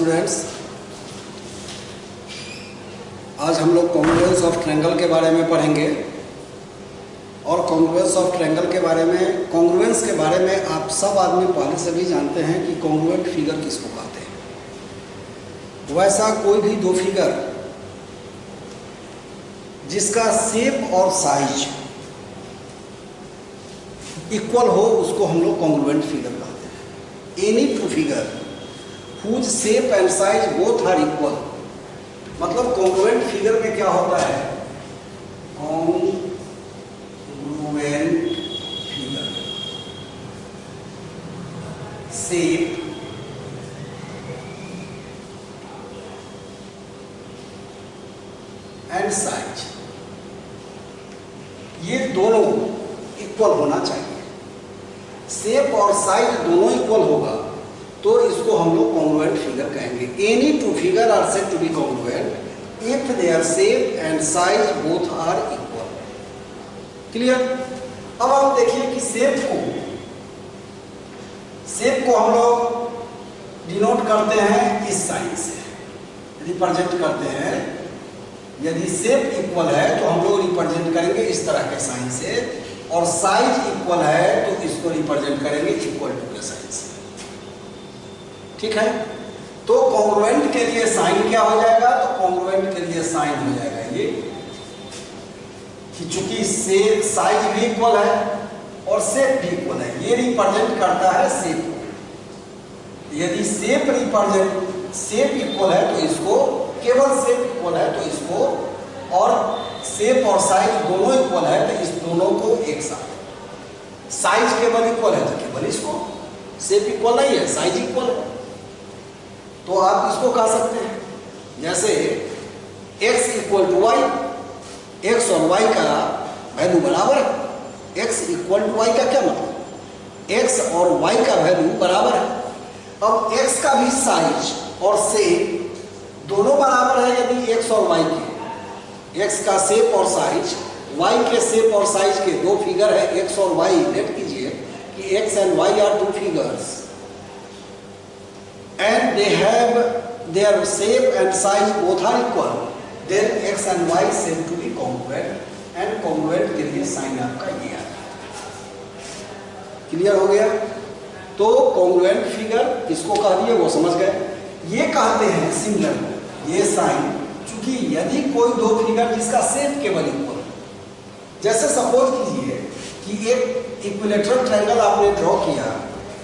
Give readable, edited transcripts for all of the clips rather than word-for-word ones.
Students, आज हम लोग कॉन्ग्रुएंस ऑफ ट्रायंगल के बारे में पढ़ेंगे। और कॉन्ग्रुएंस ऑफ ट्रायंगल के बारे में, कॉन्ग्रुएंस के बारे में आप सब आदमी पहले से भी जानते हैं कि कॉन्ग्रुएंट फिगर किसको कहते हैं। वैसा कोई भी दो फिगर जिसका शेप और साइज इक्वल हो उसको हम लोग कॉन्ग्रुएंट फिगर कहते हैं। Any two figure whose shape and size both are equal, मतलब कॉन्ग्रुएंट फिगर में क्या होता है, congruent figure shape and size ये दोनों इक्वल होना चाहिए। शेप और साइज दोनों इक्वल होगा तो इसको हम लोग कॉन्ग्रुएंट फिगर कहेंगे। Any two figure are said to be congruent if their shape and size both are equal. Clear? अब आप देखिए कि शेप को हम लोग डिनोट करते हैं इस साइन से, रिप्रेजेंट करते हैं। यदि शेप इक्वल है तो हम लोग रिप्रेजेंट करेंगे इस तरह के साइन से, और साइज इक्वल है तो इसको रिप्रेजेंट करेंगे इक्वल टू के साइन से। ठीक है? तो कॉन्ग्रुएंट के लिए साइन क्या हो जाएगा, तो कॉन्ग्रुएंट के लिए साइन हो जाएगा ये कि चूंकि साइज भी इक्वल है और शेप भी इक्वल है, ये रिप्रेजेंट करता है शेप को। यदि शेप इक्वल है तो इसको, केवल शेप इक्वल है तो इसको, और शेप और साइज दोनों इक्वल है तो इस दोनों को एक साथ। साइज केवल इक्वल है तो केवल इसको, शेप इक्वल नहीं है, साइज इक्वल है तो आप इसको कह सकते हैं। जैसे x equal to y, x और y का वैल्यू बराबर है। x इक्वल टू वाई का क्या मतलब, x और y का वैल्यू बराबर है। अब x का भी साइज और शेप दोनों बराबर है। यदि x और y के, x का शेप और साइज, y के शेप और साइज के दो फिगर है x और y, लेट कीजिए कि x and y are two figures and they have their shape and size both are equal, then x and y said to be congruent, and congruent के लिए sign आपका ये आ गया। Clear हो गया? तो congruent फिगर किसको कह दिए वो समझ गए। ये कहते हैं सिमिलर को, ये साइन, चूंकि यदि कोई दो फिगर जिसका शेप केवल इक्वल, जैसे सपोज कीजिए कि एक इक्विलेटरल ट्रायंगल आपने ड्रॉ किया,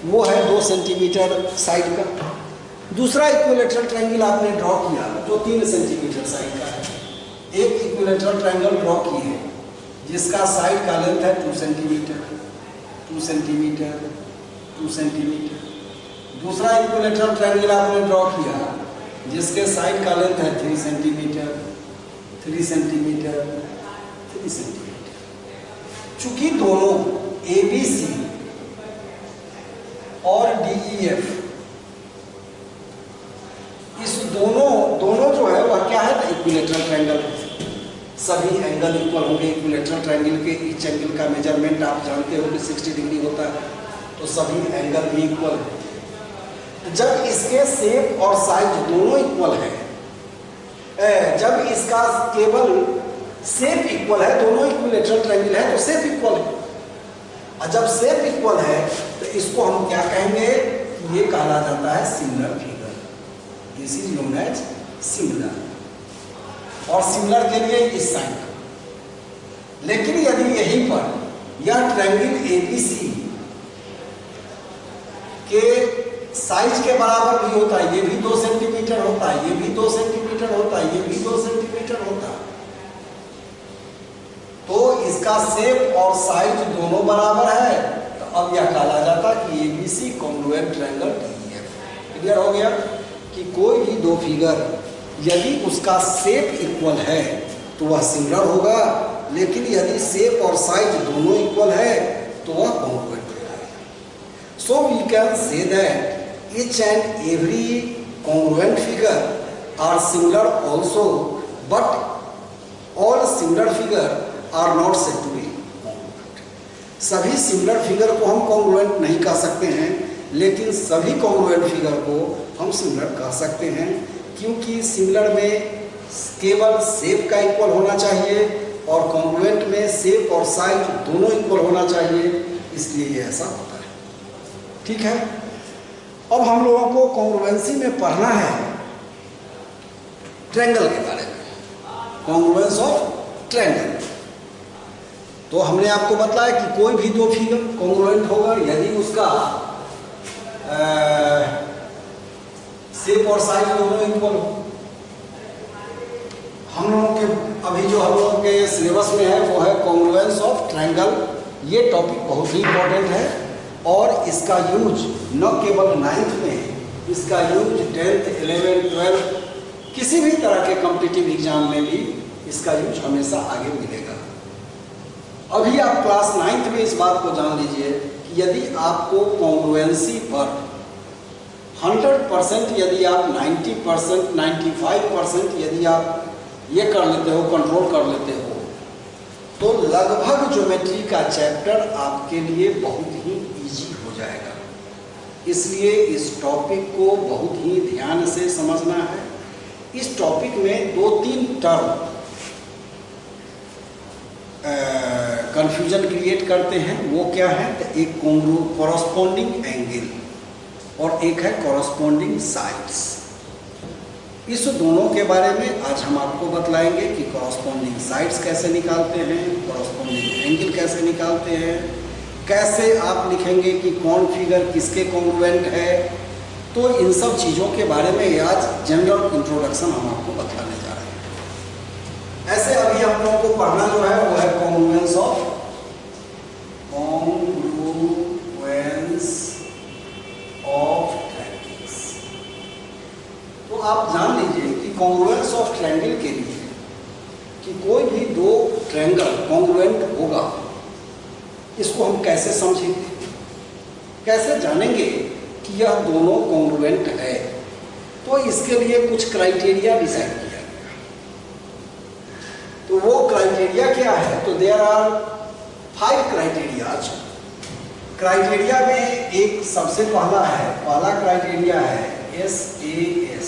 वो है 2 सेंटीमीटर साइड का। दूसरा इक्विलेटरल ट्रायंगल आपने ड्रॉ किया जो 3 सेंटीमीटर साइड का है। एक इक्विलेटरल ट्रायंगल ड्रॉ किए जिसका साइड का लेंथ है 2 सेंटीमीटर, 2 सेंटीमीटर, 2 सेंटीमीटर। दूसरा इक्विलेटरल ट्रायंगल आपने ड्रॉ किया जिसके साइड का लेंथ है 3 सेंटीमीटर, 3 सेंटीमीटर, 3 सेंटीमीटर। चूंकि दोनों ABC और DEF, इस दोनों जो है वह क्या है, इक्विलेटरल ट्रायंगल। सभी एंगल इक्वल होंगे। इक्विलेटरल ट्रायंगल के ईच एंगल का मेजरमेंट आप जानते हो कि 60 डिग्री होता है, तो सभी एंगल भी इक्वल है। जब इसके शेप और साइज दोनों इक्वल है, जब इसका केवल शेप इक्वल है, दोनों इक्विलेटरल ट्रायंगल है तो शेप इक्वल है, और जब शेप इक्वल है तो इसको हम क्या कहेंगे, ये कहा जाता है similar figure. This is known as similar, और सिमिलर के लिए इस साइन। लेकिन यदि यहीं पर यह ट्रायंगल ABC के साइज के बराबर भी होता है, ये भी 2 सेंटीमीटर होता है, ये भी 2 सेंटीमीटर होता है, ये भी 2 सेंटीमीटर होता है, तो इसका शेप और साइज दोनों बराबर है, तो अब यह कहा जाता है कि ABC congruent triangle DEF। Clear हो गया कि कोई भी दो फिगर यदि उसका शेप इक्वल है तो वह सिमिलर होगा, लेकिन यदि शेप और साइज दोनों इक्वल है तो वह कॉन्ग्रुएंट होगा। So we can say that each and every congruent figure are similar also, but all similar figure are not said to be congruent. सभी सिमिलर फिगर को हम कॉन्ग्रुएंट नहीं कह सकते हैं, लेकिन सभी कॉन्ग्रुएंट फिगर को हम सिमिलर कह सकते हैं, क्योंकि सिमिलर में केवल शेप का इक्वल होना चाहिए और कॉन्ग्रुएंट में शेप और साइज दोनों इक्वल होना चाहिए, इसलिए ये ऐसा होता है। ठीक है, अब हम लोगों को कॉन्ग्रुएंसी में पढ़ना है ट्रायंगल के बारे में, कॉन्ग्रुएंस ऑफ ट्रायंगल। तो हमने आपको बताया कि कोई भी दो फिगर कॉन्ग्रुएंट होगा यदि उसका शेप और साइज दोनों इक्वल हो। हम लोगों के अभी जो हम लोगों के सिलेबस में है वो है कॉन्ग्रुएंस ऑफ ट्रायंगल। ये टॉपिक बहुत ही इंपॉर्टेंट है और इसका यूज न केवल 9th में, इसका यूज 10th, 11th, 12th किसी भी तरह के कॉम्पिटिटिव एग्जाम में भी इसका यूज हमेशा आगे मिलेगा। अभी आप क्लास 9th में इस बात को जान लीजिए कि यदि आपको कॉन्ग्रुएंसी पर 100% यदि आप 90%, 95% यदि आप ये कर लेते हो, कंट्रोल कर लेते हो, तो लगभग ज्योमेट्री का चैप्टर आपके लिए बहुत ही इजी हो जाएगा। इसलिए इस टॉपिक को बहुत ही ध्यान से समझना है। इस टॉपिक में 2-3 टर्म कंफ्यूजन क्रिएट करते हैं। वो क्या है? तो एक कॉरस्पॉन्डिंग एंगल और एक है कॉरस्पॉन्डिंग साइड्स। इस दोनों के बारे में आज हम आपको बतलाएंगे कि कॉरस्पॉन्डिंग साइड्स कैसे निकालते हैं, कॉरस्पॉन्डिंग एंगल कैसे निकालते हैं, कैसे आप लिखेंगे कि कौन फिगर किसके कॉन्ग्रुएंट है। तो इन सब चीज़ों के बारे में आज जनरल इंट्रोडक्शन हम आपको बतलाने जा रहे हैं। ऐसे अभी हम लोगों को पढ़ना जो है वो है कॉन्ग्रुएंस ऑफ ट्रायंगल्स। तो आप जान लीजिए कि कॉन्ग्रुएंस ऑफ ट्रायंगल के लिए कि कोई भी दो ट्रायंगल कॉन्ग्रुएंट होगा, इसको हम कैसे समझेंगे, कैसे जानेंगे कि यह दोनों कॉन्ग्रुएंट है। तो इसके लिए कुछ क्राइटेरिया डिसाइड किया गया। तो वो क्राइटेरिया क्या है? तो देयर आर 5 क्राइटेरियाज। क्राइटेरिया में एक सबसे पहला क्राइटेरिया है SAS,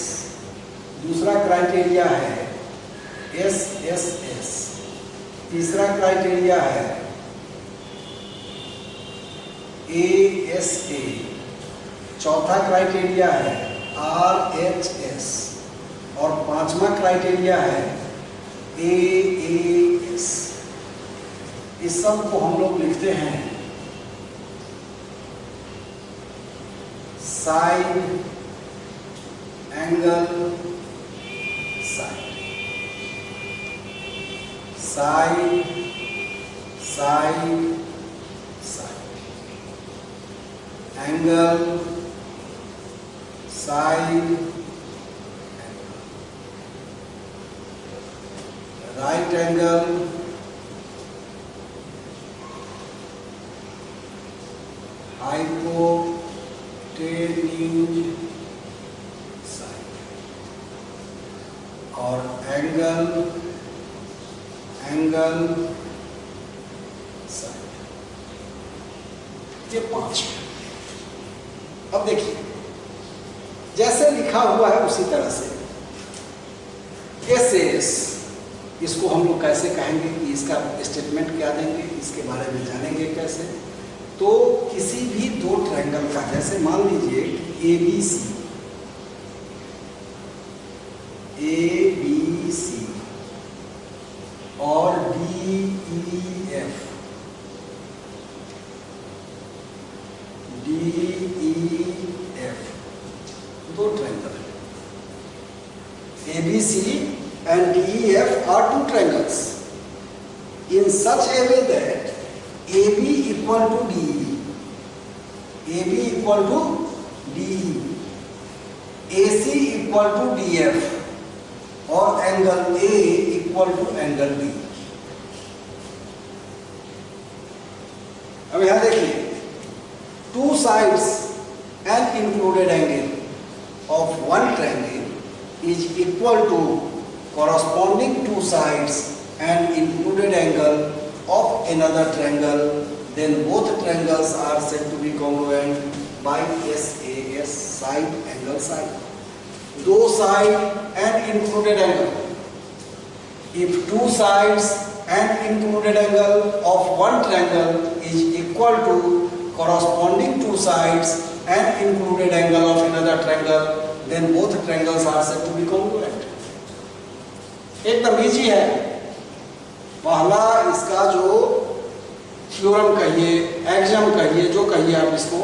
दूसरा क्राइटेरिया है SSS, तीसरा क्राइटेरिया है ASA, चौथा क्राइटेरिया है RHS और पांचवा क्राइटेरिया है AAS। इस सब को हम लोग लिखते हैं side, angle, side, side, side, side, angle, side, right angle, hypotenuse side और एंगल साइड। ये 5 है। अब देखिए जैसे लिखा हुआ है उसी तरह से SAS, इसको हम लोग कैसे कहेंगे कि इसका स्टेटमेंट क्या देंगे, इसके बारे में जानेंगे कैसे। तो किसी भी दो ट्रायंगल का, जैसे मान लीजिए कि ABC और DEF, दो ट्रायंगल है। ABC and DEF are two triangles in such a way that AB equal to DE, AB equal to DE, AC equal to DF और angle A equal to angle B। अब यहां देखिए, two sides and included angle of one triangle is equal to corresponding two sides and included angle of another triangle, then both triangles are said to be congruent by SAS, side angle side. दो side and included angle. If two sides and included angle of one triangle is equal to corresponding two sides and included angle of another triangle, then both triangles are said to be congruent. एकदम easy है। पहला इसका जो theorem कहिए, axiom कहिए, जो कहिए आप इसको,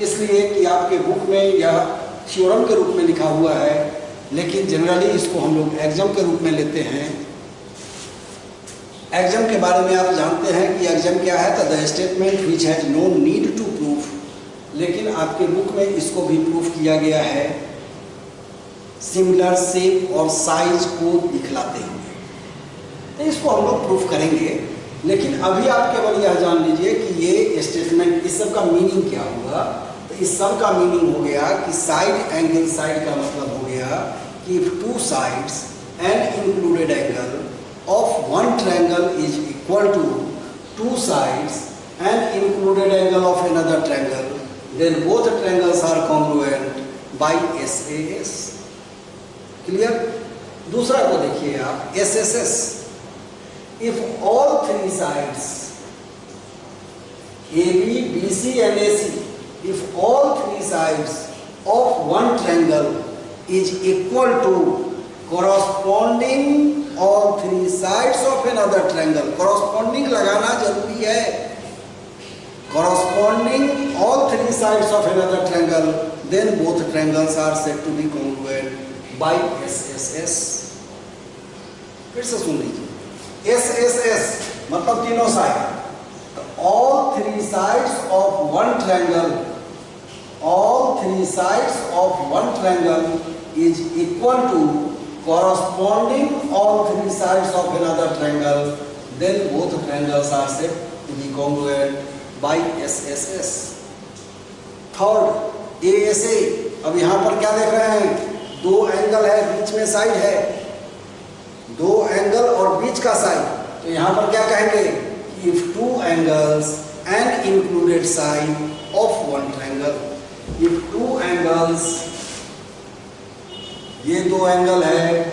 इसलिए कि आपके बुक में यह थ्योरम के रूप में लिखा हुआ है, लेकिन जनरली इसको हम लोग एक्सियम के रूप में लेते हैं। एक्सियम के बारे में आप जानते हैं कि एक्सियम क्या है, the statement which has no need to proof, लेकिन आपके बुक में इसको भी प्रूफ किया गया है सिमिलर शेप और साइज को दिखलाते हुए। तो इसको हम लोग प्रूफ करेंगे, लेकिन अभी आप केवल यह जान लीजिए कि ये स्टेटमेंट, इस सब का मीनिंग क्या हुआ। तो इस सब का मीनिंग हो गया कि साइड एंगल साइड का मतलब हो गया कि if two sides and included angle of one triangle is equal to two sides and included angle of another triangle, then both triangles are congruent by SAS. Clear? दूसरा को देखिए आप, SSS. If all three sides AB, BC and AC, if all three sides of one triangle is equal to corresponding all three sides of another triangle, corresponding लगाना जरूरी है, corresponding all three sides of another triangle, then both triangles are said to be congruent by SSS. फिर से सुन लीजिए, SSS मतलब तीनों side, all three sides of one triangle, all three sides of one triangle is equal to corresponding all three sides of another triangle, then both triangles are said to be congruent by SSS. Third, ASA. अब यहाँ पर क्या देख रहे हैं, दो angle है, बीच में साइड है, दो एंगल और बीच का साइड। तो यहाँ पर क्या कहेंगे, if two angles and included side of one triangle, if two angles, ये दो एंगल है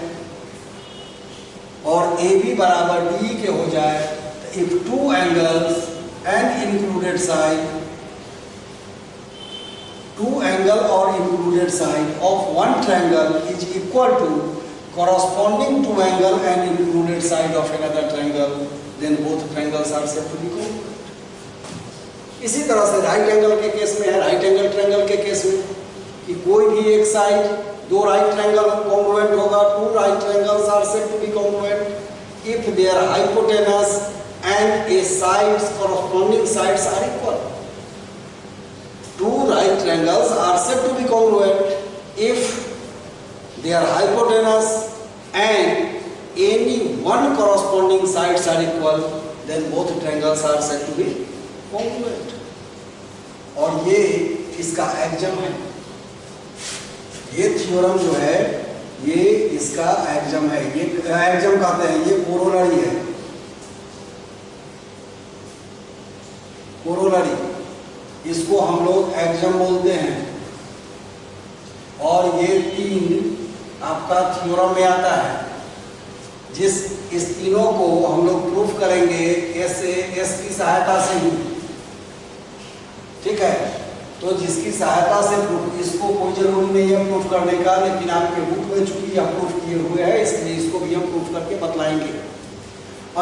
और AB बराबर D के हो जाए, तो if two angles and included side, two angle or included side of one triangle is equal to corresponding two angle and included side of another triangle, then both triangles are said to be congruent. इसी तरह से right angle के case में है, right angle triangle के case में कि कोई भी एक साइड, दो राइट ट्रायंगल कॉन्ग्रुएंट होगा, two right triangles are said to be congruent if their hypotenuse and a sides corresponding sides are equal. Two right triangles are said to be congruent if their hypotenuse and any one corresponding sides are equal, then both triangles are said to be congruent. और ये इसका axiom है, ये theorem जो है ये इसका axiom है, ये एक्सियम कहते हैं, ये कोरोलरी है, कोरोलरी, इसको हम लोग एक्सियम बोलते हैं। और ये तीन आपका थ्योरम में आता है, इस तीनों को हम लोग प्रूफ करेंगे एस की सहायता से ही, ठीक है। तो जिसकी सहायता से प्रूफ, इसको कोई जरूरी नहीं है प्रूफ करने का, लेकिन आपके बुक में चूंकि यह प्रूफ किए हुए हैं इसलिए इसको भी हम प्रूफ करके बतलाएंगे।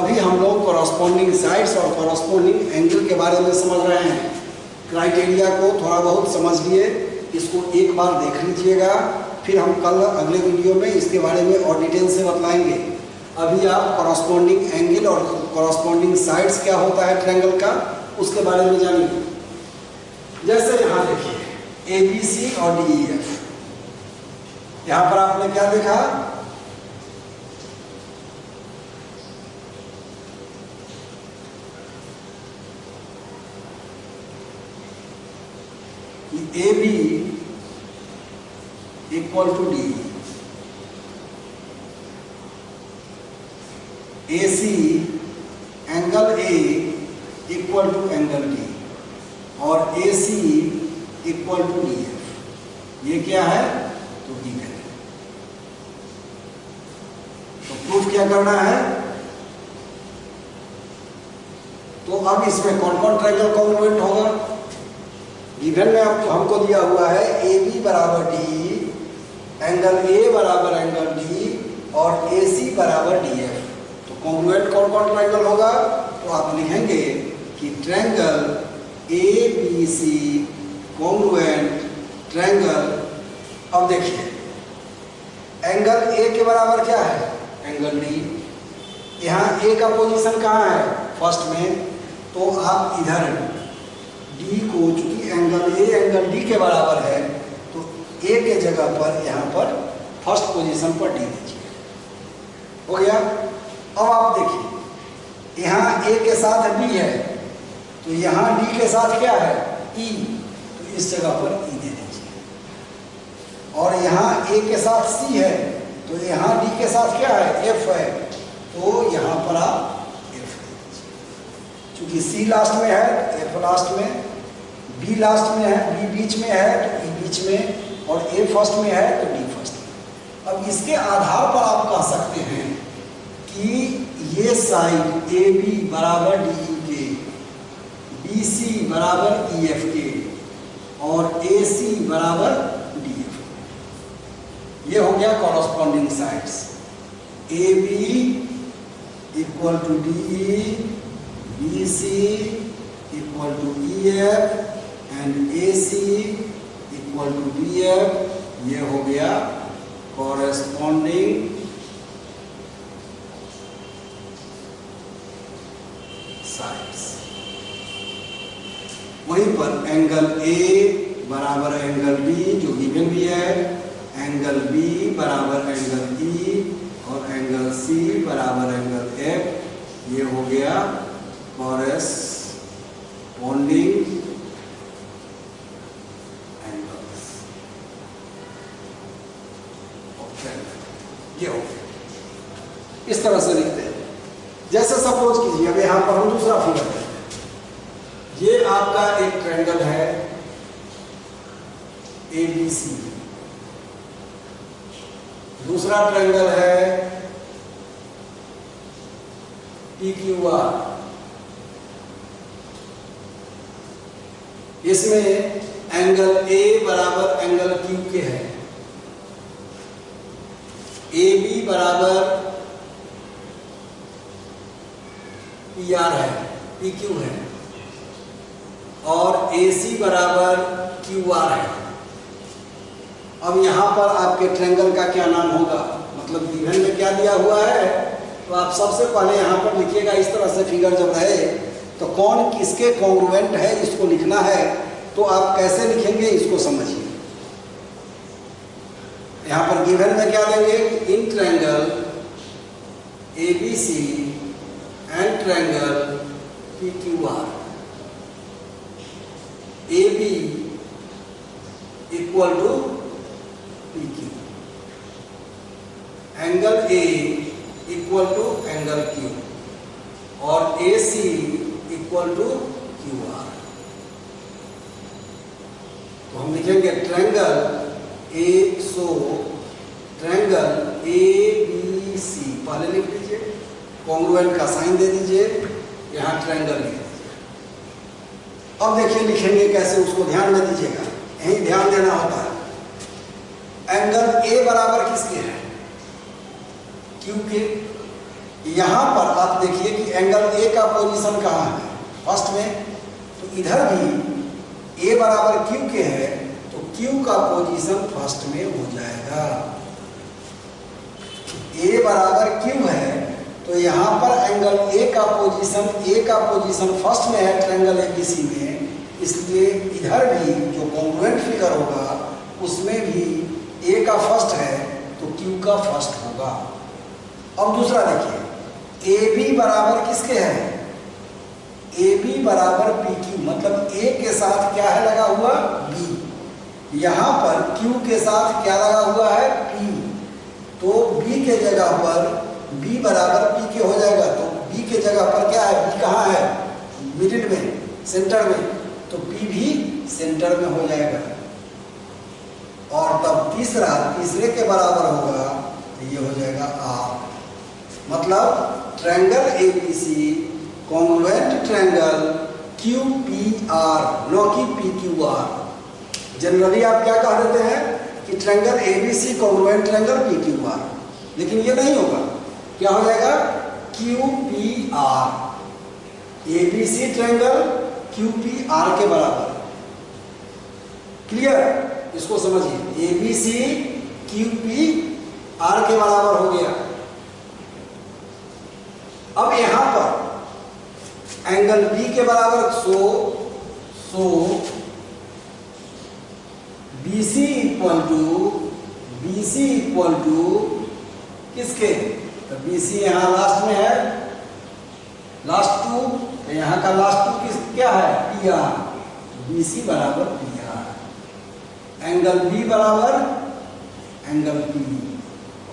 अभी हम लोग कॉरस्पॉन्डिंग साइड्स और कॉरस्पॉन्डिंग एंगल के बारे में समझ रहे हैं। क्राइटेरिया को थोड़ा बहुत समझ लिए, इसको एक बार देख लीजिएगा, फिर हम कल अगले वीडियो में इसके बारे में और डिटेल से बतलाएंगे। अभी आप कॉरस्पॉन्डिंग एंगल और कॉरस्पॉन्डिंग साइड्स क्या होता है ट्रायंगल का, उसके बारे में जानिए। जैसे यहाँ देखिए ABC और DEF, यहाँ पर आपने क्या देखा, AB equal to D, AC angle A equal to angle D, और AC equal to D F. ये क्या है? तो गिवन है। तो प्रूफ क्या करना है? तो अब इसमें कौन कौन ट्रायंगल कॉन्ग्रुएंट होगा? गिवन में हमको दिया हुआ है ए बी बराबर डी, एंगल ए बराबर एंगल डी और ए सी बराबर डी एफ। तो कॉन्ग्रुएंट कौन कौन ट्रायंगल होगा? तो आप लिखेंगे कि triangle A B C congruent triangle. अब देखिए एंगल ए के बराबर क्या है? Angle D. यहाँ ए का पोजीशन कहाँ है? फर्स्ट में। तो आप इधर डी को, चूंकि एंगल ए एंगल डी के बराबर है, तो ए के जगह पर यहाँ पर फर्स्ट पोजीशन पर डी दीजिए। हो गया। अब आप देखिए यहाँ ए के साथ बी है, तो यहाँ डी के साथ क्या है? ई। तो इस जगह पर ई दे दीजिए। और यहाँ ए के साथ सी है, तो यहाँ डी के साथ क्या है? एफ है, तो यहाँ पर आप एफ दे दीजिए। चूंकि सी लास्ट में है, एफ लास्ट में, बी लास्ट में है, बी बीच में है तो ई बीच में, और ए फर्स्ट में है तो डी फर्स्ट में। अब इसके आधार पर आप कह सकते हैं कि ये साइड ए बी बराबर डी ई के, बी सी बराबर ई एफ के और ए सी बराबर डी एफ के। ये हो गया corresponding sides. A B equal to D E, B C equal to E F and A C equal to D F. ये हो गया कॉरस्पॉन्डिंग साइड्स। वहीं पर एंगल ए बराबर एंगल बी जो गिवन भी है, एंगल बी बराबर एंगल ई और एंगल सी बराबर एंगल एफ। ये हो गया कॉरस्पॉन्डिंग एंगल्स। ये हो गया। इस तरह से लिखते हैं। जैसे सपोज कीजिए अब यहाँ पर हम दूसरा फिगर लेते हैं। ये आपका एक ट्रायंगल है ए बी सी, दूसरा ट्रायंगल है पी क्यू आर। इसमें एंगल ए बराबर एंगल क्यू के है, ए बी बराबर पी आर है, पी क्यू है, और ए सी बराबर क्यू आर है। अब यहाँ पर आपके ट्रायंगल का क्या नाम होगा? मतलब गिवन में क्या दिया हुआ है, तो आप सबसे पहले यहाँ पर लिखिएगा। इस तरह से फिगर जब रहे तो कौन किसके कॉन्ग्रुएंट है इसको लिखना है। तो आप कैसे लिखेंगे इसको समझिए। यहाँ पर गिवन में क्या देंगे? In triangle A B C and triangle P Q R, A B equal to P Q, angle A equal to angle Q और A C equal to Q R. तो हम लिखेंगे triangle A, so triangle A B C पहले लिख लीजिए, congruent का sign दे दीजिए, यहाँ ट्रायंगल लिख दीजिए। अब देखिए लिखेंगे कैसे, उसको ध्यान में दीजिएगा, यही ध्यान देना होता है। एंगल ए बराबर किसके है? क्यू के। यहाँ पर आप देखिए कि एंगल ए का पोजीशन कहाँ है? फर्स्ट में। तो इधर भी ए बराबर क्यू के है, तो क्यू का पोजीशन फर्स्ट में हो जाएगा। ए बराबर क्यू है, तो यहाँ पर एंगल ए का पोजीशन फर्स्ट में है ट्रायंगल एबीसी में, इसलिए इधर भी जो कॉन्ग्रुएंट फिगर होगा उसमें भी ए का फर्स्ट है तो क्यू का फर्स्ट होगा। अब दूसरा देखिए, ए बी बराबर किसके है? ए बी बराबर पी क्यू, मतलब ए के साथ क्या है लगा हुआ? बी। यहाँ पर क्यू के साथ क्या लगा हुआ है? पी। तो बी के जगह पर बी बराबर पी के हो जाएगा। तो बी के जगह पर क्या है? बी कहाँ है? मिडिल में, सेंटर में। तो पी भी सेंटर में हो जाएगा, और तब तीसरे के बराबर होगा तो ये हो जाएगा आर। मतलब triangle ABC congruent triangle Q P R, no कि पी क्यू आर। जनरली आप क्या कह देते हैं कि triangle ABC congruent triangle P Q R, लेकिन ये नहीं होगा। क्या हो जाएगा? Q P R. ABC triangle Q P R के बराबर। क्लियर? इसको समझिए, एबीसी क्यू पी आर के बराबर हो गया। अब यहां पर एंगल बी के बराबर, सो बीसी इक्वल टू किसके? तो बीसी यहां लास्ट में है, लास्ट टू, तो यहां का लास्ट टू किस क्या है? P R. बीसी बराबर पी आर। एंगल बी बराबर एंगल पी,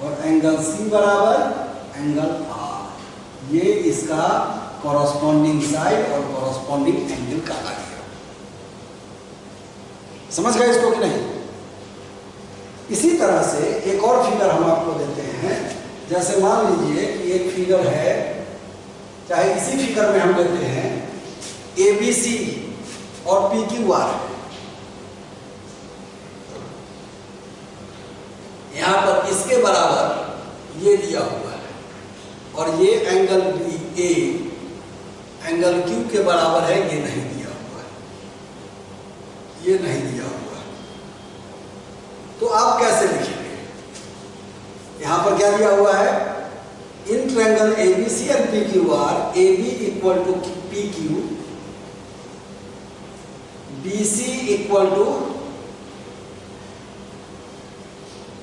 और एंगल सी बराबर एंगल आर। ये इसका कॉरस्पॉन्डिंग साइड और कॉरस्पॉन्डिंग एंगल कहा गया। समझ गए इसको कि नहीं? इसी तरह से एक और फिगर हम आपको देते हैं। जैसे मान लीजिए कि एक फिगर है, चाहे इसी फिगर में हम लेते हैं एबीसी और पी क्यू आर। यहां पर इसके बराबर ये दिया हुआ है, और ये angle B A angle Q के बराबर है, ये नहीं दिया हुआ है, ये नहीं दिया हुआ है। तो आप कैसे लिखेंगे? यहां पर क्या दिया हुआ है? In triangle ABC and P Q R, A B equal to P Q, B C equal to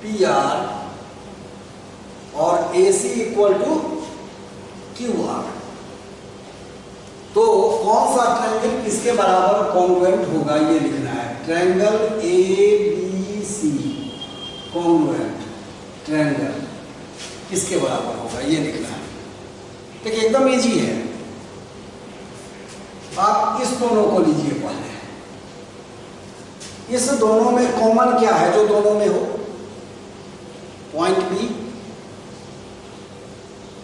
P R, और A C equal to Q R. तो कौन सा ट्रायंगल किसके बराबर कॉन्ग्रुएंट होगा ये लिखना है। Triangle A B C congruent triangle किसके बराबर होगा ये लिखना है। देखिए एकदम इजी है। आप इस दोनों को लीजिए पहले। इस दोनों में कॉमन क्या है जो दोनों में हो? Point B.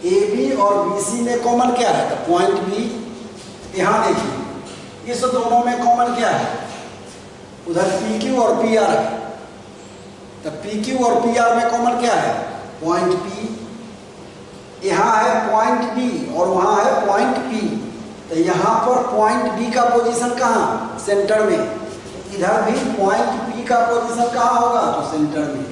ए बी और बी सी में कॉमन क्या है? तो पॉइंट बी। यहां देखिए इस दोनों में कॉमन क्या है? उधर पी क्यू और पी आर है, तो पी क्यू और पी आर में कॉमन क्या है? Point P. यहां है पॉइंट बी और वहां है पॉइंट पी, तो यहां पर पॉइंट बी का पोजीशन कहां? सेंटर में। इधर भी पॉइंट पी का पोजीशन कहां होगा? तो सेंटर में।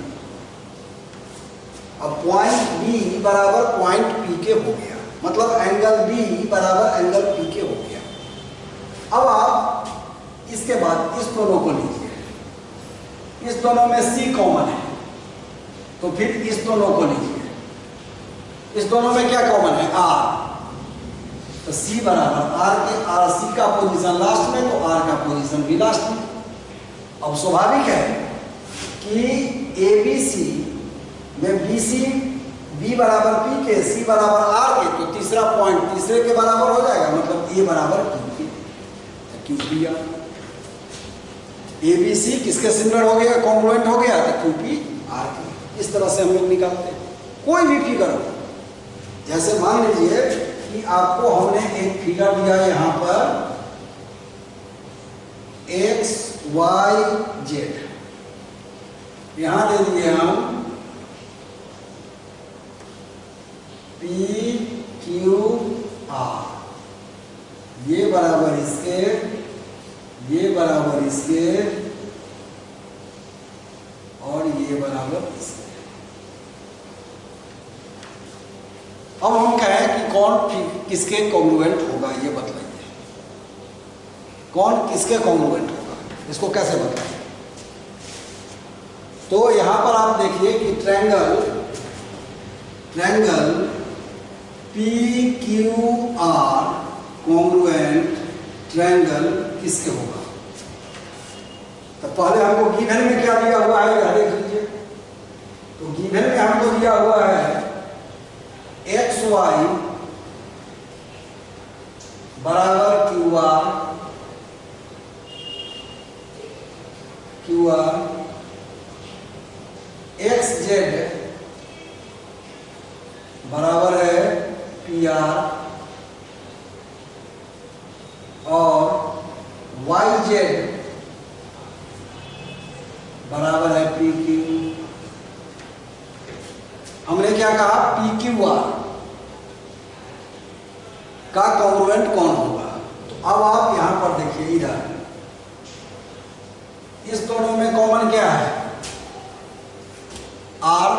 अब पॉइंट बी बराबर पॉइंट पी के हो गया, मतलब एंगल बी बराबर एंगल पी के हो गया। अब आप इसके बाद इस दोनों को लीजिए। इस दोनों में सी कॉमन है, तो फिर इस दोनों को लीजिए। इस दोनों में क्या कॉमन है? आर। तो सी बराबर आर के, आर सी का पोजीशन लास्ट में, तो आर का पोजीशन भी लास्ट में। अब स्वाभाविक है कि ए बी सी में बी सी बी बराबर पी के, सी बराबर आर के, तो तीसरा पॉइंट तीसरे के बराबर हो जाएगा, मतलब ए बराबर क्यू के, Q P R. A B C किसके सिमिलर हो गया? कॉन्ग्रुएंट हो गया, तो क्यू पी आर के। इस तरह से हम लोग निकालते हैं कोई भी फिगर हो। जैसे मान लीजिए कि आपको हमने एक फिगर दिया यहां पर एक्स वाई जेड, यहां दे दिए हम पी क्यू आर, ये बराबर इसके, ये बराबर इसके, और ये बराबर इसके। अब हम कहें कि कौन किसके कॉन्ग्रुएंट होगा ये बतलाइए। कौन किसके कॉन्ग्रुएंट होगा, इसको कैसे बताएं? तो यहां पर आप देखिए कि triangle P Q R congruent triangle किसके होगा? तो पहले हमको गिवन में क्या दिया हुआ है यह देख लीजिए। तो गिवन में हमको दिया हुआ है एक्स वाई बराबर Q R Q R X Z बराबर है पी आर और वाई जेड बराबर है पी क्यू। हमने क्या कहा, पी क्यू आर का कॉन्ग्रुएंट कौन होगा। तो अब आप यहां पर देखिए, इधर इस दोनों में कॉमन क्या है, आर।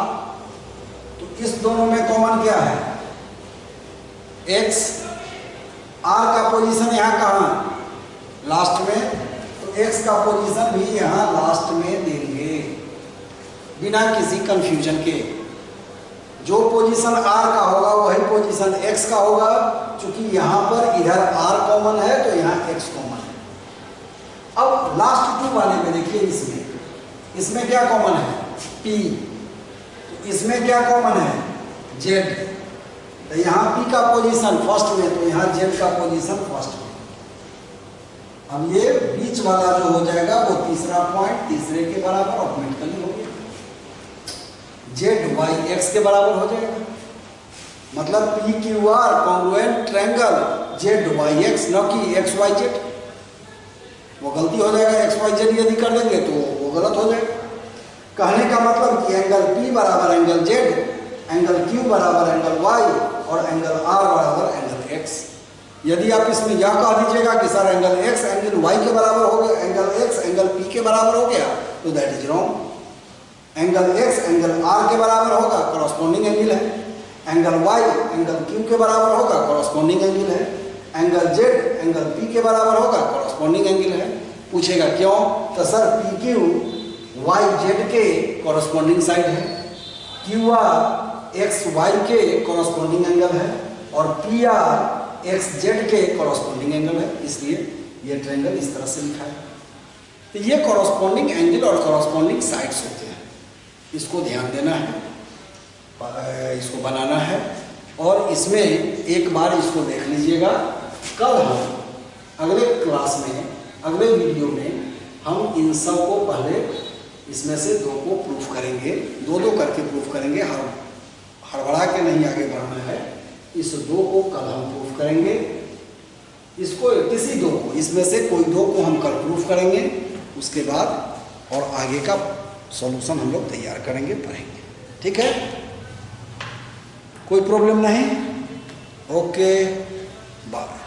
तो इस दोनों में कॉमन क्या है, एक्स। आर का पोजीशन यहां कहां, लास्ट में। तो एक्स का पोजीशन भी यहां लास्ट में देंगे बिना किसी कंफ्यूजन के। जो पोजीशन आर का होगा वही पोजीशन एक्स का होगा। क्योंकि यहां पर इधर आर कॉमन है तो यहां एक्स कॉमन है। अब लास्ट टू वाले में देखिए, इसमें क्या कॉमन है, पी। तो इसमें क्या कॉमन है, जेड। तो यहाँ पी का पोजीशन फर्स्ट में, तो यहाँ जेड का पोजीशन फर्स्ट में। अब ये बीच वाला जो हो जाएगा वो तीसरा पॉइंट तीसरे के बराबर ऑटोमेटिकली हो गया, जेड वाई एक्स के बराबर हो जाएगा। मतलब P Q R congruent triangle Z Y X, न कि एक्स वाई जेड। वो गलती हो जाएगा, एक्स वाई जेड यदि कर देंगे तो वो गलत हो जाएगा। कहने का मतलब कि एंगल पी बराबर एंगल जेड, एंगल क्यू बराबर एंगल वाई और एंगल आर बराबर एंगल एक्स। यदि आप इसमें यह कह दीजिएगा कि sir angle X angle Y के बराबर हो गया, एंगल एक्स एंगल पी के बराबर हो गया, तो that is wrong. Angle X angle R के बराबर होगा, कॉरस्पॉन्डिंग एंगल है। एंगल वाई एंगल क्यू के बराबर होगा, कॉरस्पॉन्डिंग एंगल है। एंगल जेड एंगल पी के बराबर होगा, कॉरस्पॉन्डिंग एंगल है। पूछेगा क्यों, तो sir P Q Y Z के कॉरस्पॉन्डिंग साइड है, क्यू आर एक्स वाई के कॉरस्पॉन्डिंग एंगल है और पी आर एक्स जेड के कॉरस्पॉन्डिंग एंगल है। इसलिए ये ट्रायंगल इस तरह से लिखा है। तो ये कॉरस्पॉन्डिंग एंगल और कॉरस्पॉन्डिंग साइड्स होते हैं, इसको ध्यान देना है, इसको बनाना है। और इसमें एक बार इसको देख लीजिएगा। कल हम अगले क्लास में, अगले वीडियो में हम इन सब को पहले इसमें से दो को प्रूफ करेंगे, दो दो करके प्रूफ करेंगे। हड़बड़ा के नहीं आगे बढ़ना है। इस दो को कल हम प्रूफ करेंगे, इसको किसी दो को, इसमें से कोई दो को हम कल प्रूफ करेंगे। उसके बाद और आगे का सॉल्यूशन हम लोग तैयार करेंगे, पढ़ेंगे। ठीक है, कोई प्रॉब्लम नहीं। Okay, bye.